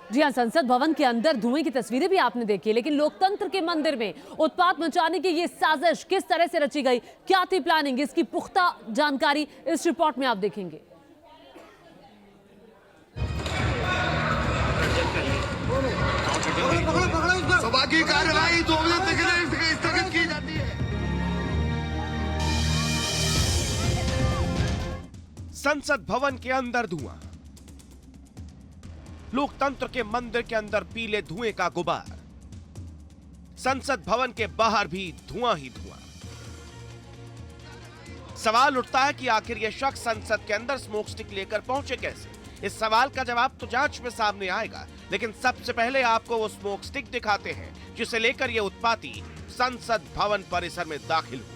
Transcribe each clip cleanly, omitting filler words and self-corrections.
जी हाँ, संसद भवन के अंदर धुएं की तस्वीरें भी आपने देखी, लेकिन लोकतंत्र के मंदिर में उत्पात मचाने की ये साजिश किस तरह से रची गई, क्या थी प्लानिंग, इसकी पुख्ता जानकारी इस रिपोर्ट में आप देखेंगे। सभा की कार्यवाही 2 बजे तक स्थगित की जाती है। संसद भवन के अंदर धुआं, लोकतंत्र के मंदिर के अंदर पीले धुएं का गुबार, संसद भवन के बाहर भी धुआं ही धुआं। सवाल उठता है कि आखिर यह शख्स संसद के अंदर स्मोक स्टिक लेकर पहुंचे कैसे। इस सवाल का जवाब तो जांच में सामने आएगा, लेकिन सबसे पहले आपको वो स्मोक स्टिक दिखाते हैं जिसे लेकर ये उत्पाती संसद भवन परिसर में दाखिल हुए।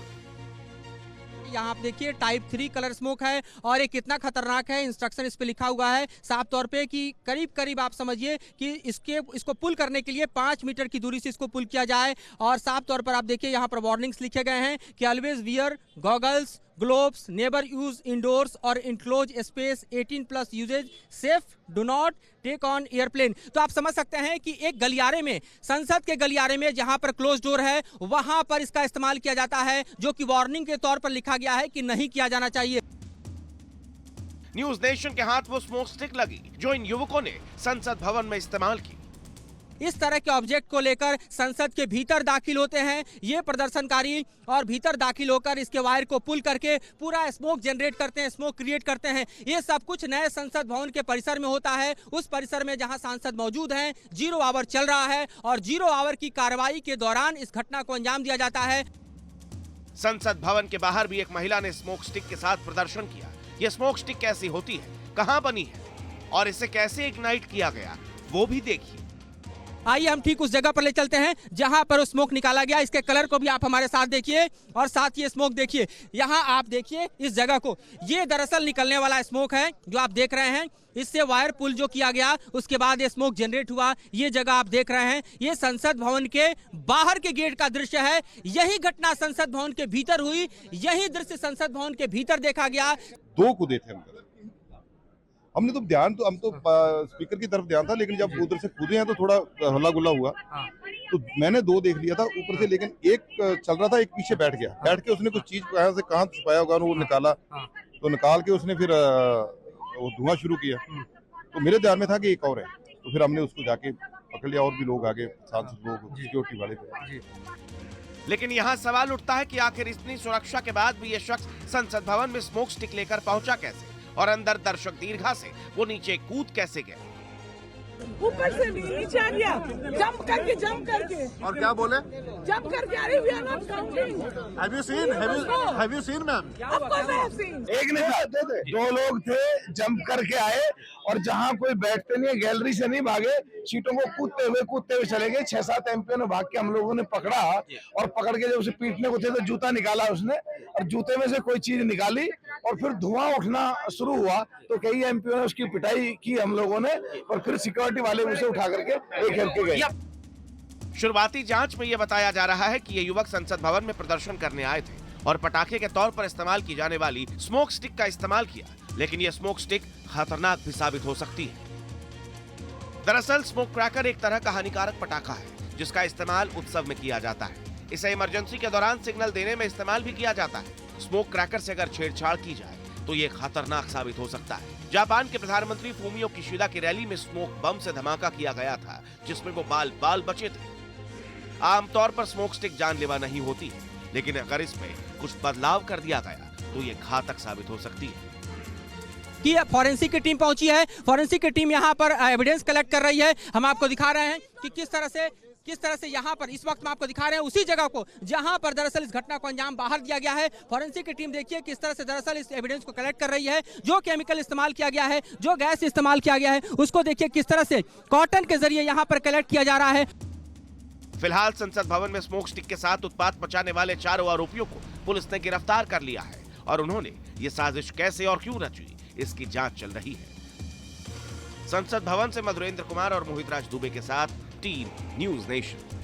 यहाँ आप देखिए टाइप 3 कलर स्मोक है और ये कितना खतरनाक है। इंस्ट्रक्शन इस पे लिखा हुआ है साफ तौर पे कि करीब करीब आप समझिए कि इसको पुल करने के लिए 5 मीटर की दूरी से इसको पुल किया जाए। और साफ तौर पर आप देखिए यहाँ पर वार्निंग्स लिखे गए हैं कि always wear goggles, gloves, never use indoors और enclose space, 18+ uses, safe, do not take on airplane. तो आप समझ सकते हैं कि एक गलियारे में, संसद के गलियारे में जहां पर क्लोज डोर है वहां पर इसका इस्तेमाल किया जाता है, जो कि वार्निंग के तौर पर लिखा गया है कि नहीं किया जाना चाहिए। न्यूज नेशन के हाथ वो स्मोक स्टिक लगी जो इन युवकों ने संसद भवन में इस्तेमाल की। इस तरह के ऑब्जेक्ट को लेकर संसद के भीतर दाखिल होते हैं ये प्रदर्शनकारी और भीतर दाखिल होकर इसके वायर को पुल करके पूरा स्मोक जनरेट करते हैं, स्मोक क्रिएट करते हैं। ये सब कुछ नए संसद भवन के परिसर में होता है, उस परिसर में जहां सांसद मौजूद हैं। 0 आवर चल रहा है और 0 आवर की कार्रवाई के दौरान इस घटना को अंजाम दिया जाता है। संसद भवन के बाहर भी एक महिला ने स्मोक स्टिक के साथ प्रदर्शन किया। ये स्मोक स्टिक कैसी होती है, कहां बनी है और इसे कैसे इग्नाइट किया गया, वो भी देखिए। आइए हम ठीक उस जगह पर ले चलते हैं जहां पर स्मोक निकाला गया। इसके कलर को भी आप हमारे साथ देखिए और साथ ये स्मोक देखिए। यहां आप देखिए इस जगह को, ये दरअसल निकलने वाला स्मोक है जो आप देख रहे हैं। इससे वायर पुल जो किया गया उसके बाद ये स्मोक जनरेट हुआ। ये जगह आप देख रहे हैं, ये संसद भवन के बाहर के गेट का दृश्य है। यही घटना संसद भवन के भीतर हुई, यही दृश्य संसद भवन के भीतर देखा गया। 2 कूदे थे हमने तो ध्यान तो हम तो स्पीकर की तरफ ध्यान था, लेकिन जब उधर से कूदे हैं तो थोड़ा हल्ला गुल्ला हुआ। तो मैंने 2 देख लिया था ऊपर से, लेकिन एक चल रहा था, एक पीछे बैठ गया। बैठ के उसने कुछ चीज कहाँ छुपाया होगा वो निकाला, तो निकाल के उसने फिर वो धुआं शुरू किया। तो मेरे ध्यान में था कि एक और है, तो फिर हमने उसको जाके पकड़ लिया और भी लोग आगे, सांसद लोग, सिक्योरिटी वाले। लेकिन यहाँ सवाल उठता है कि आखिर इतनी सुरक्षा के बाद भी ये शख्स संसद भवन में स्मोक स्टिक लेकर पहुंचा कैसे और अंदर दर्शक दीर्घा से वो नीचे कूद कैसे गए। ऊपर से भी नीचे आ गया, जंप करके और क्या बोले? जंप करके, अरे we are not counting. Have you seen ma'am? Of course I have seen। एक ने कहा 2 लोग थे, जंप करके आए और जहां कोई बैठते नहीं है, गैलरी से नहीं भागे, सीटों को कूदते हुए चले गए। 6-7 एमपी ने भाग के हम लोगों ने पकड़ा और पकड़ के जब उसे पीटने को थे तो जूता निकाला उसने और जूते में से कोई चीज निकाली और फिर धुआं उठना शुरू हुआ। तो कई एमपी ने उसकी पिटाई की हम लोगों ने और फिर सिक्योरिटी वाले उसे उठा करके लेकर गए। शुरुआती जांच में यह बताया जा रहा है कि ये युवक संसद भवन में प्रदर्शन करने आए थे और पटाखे के तौर पर इस्तेमाल की जाने वाली स्मोक स्टिक का इस्तेमाल किया, लेकिन यह स्मोक स्टिक खतरनाक भी साबित हो सकती है। दरअसल स्मोक क्रैकर एक तरह का हानिकारक पटाखा है जिसका इस्तेमाल उत्सव में किया जाता है। इसे इमरजेंसी के दौरान सिग्नल देने में इस्तेमाल भी किया जाता है। स्मोक क्रैकर से अगर छेड़छाड़ की जाए तो ये खतरनाक साबित हो सकता है। जापान के प्रधानमंत्री फूमियो किशिदा की रैली में स्मोक बम से धमाका किया गया था जिसमें वो बाल बचे थे। आमतौर पर स्मोक स्टिक जानलेवा नहीं होती है, लेकिन अगर इसमें कुछ बदलाव कर दिया गया तो ये घातक साबित हो सकती है। कि फॉरेंसिक की टीम पहुंची है, फॉरेंसिक की टीम यहाँ पर एविडेंस कलेक्ट कर रही है। हम आपको दिखा रहे हैं कि किस तरह से यहाँ पर इस वक्त हम आपको दिखा रहे हैं उसी जगह को जहाँ पर दरअसल इस घटना को अंजाम बाहर दिया गया है। फॉरेंसिक की टीम देखिए किस तरह से दरअसल इस एविडेंस को कलेक्ट कर रही है। जो केमिकल इस्तेमाल किया गया है, जो गैस इस्तेमाल किया गया है, उसको देखिए किस तरह से कॉटन के जरिए यहाँ पर कलेक्ट किया जा रहा है। फिलहाल संसद भवन में स्मोक स्टिक के साथ उत्पात मचाने वाले 4 आरोपियों को पुलिस ने गिरफ्तार कर लिया है और उन्होंने ये साजिश कैसे और क्यों रची इसकी जांच चल रही है। संसद भवन से मधुरेंद्र कुमार और मोहित राज दुबे के साथ टीम न्यूज नेशन।